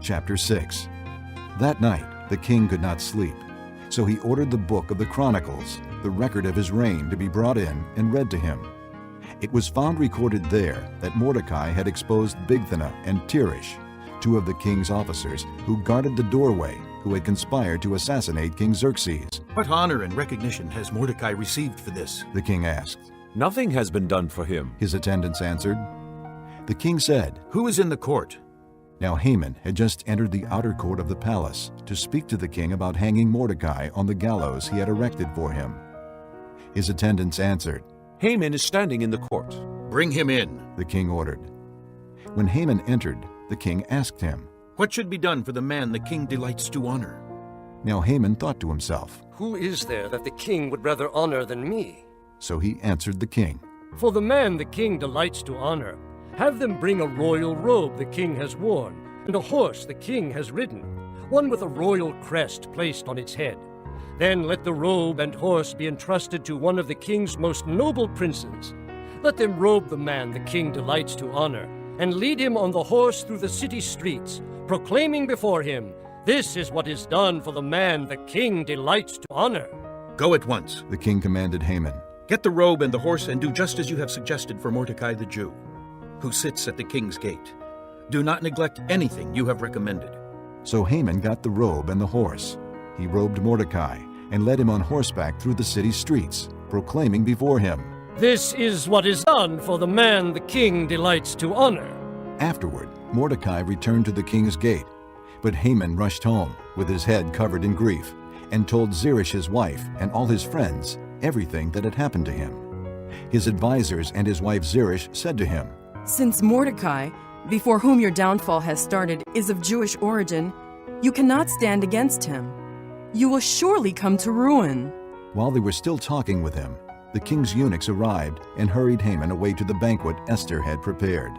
Chapter 6. That night the king could not sleep, so he ordered the book of the Chronicles, the record of his reign, to be brought in and read to him. It was found recorded there that Mordecai had exposed Bigthana and Teresh, two of the king's officers who guarded the doorway, who had conspired to assassinate King Xerxes. What honor and recognition has Mordecai received for this? The king asked. Nothing has been done for him, His attendants answered. The king said, Who is in the court? Now Haman had just entered the outer court of the palace to speak to the king about hanging Mordecai on the gallows he had erected for him. His attendants answered, Haman is standing in the court. Bring him in. the king ordered. When Haman entered, the king asked him. What should be done for the man the king delights to honor? Now Haman thought to himself, Who is there that the king would rather honor than me? so he answered the king. For the man the king delights to honor, have them bring a royal robe the king has worn, and a horse the king has ridden, one with a royal crest placed on its head. Then let the robe and horse be entrusted to one of the king's most noble princes. Let them robe the man the king delights to honor, and lead him on the horse through the city streets, proclaiming before him, This is what is done for the man the king delights to honor. Go at once. The king commanded Haman. Get the robe and the horse and do just as you have suggested for Mordecai the Jew, who sits at the king's gate. Do not neglect anything you have recommended. So Haman got the robe and the horse. He robed Mordecai and led him on horseback through the city streets, proclaiming before him, This is what is done for the man the king delights to honor. Afterward, Mordecai returned to the king's gate, but Haman rushed home with his head covered in grief and told Zeresh his wife and all his friends everything that had happened to him. His advisers and his wife Zeresh said to him, Since Mordecai, before whom your downfall has started, is of Jewish origin, you cannot stand against him. You will surely come to ruin. While they were still talking with him, the king's eunuchs arrived and hurried Haman away to the banquet Esther had prepared.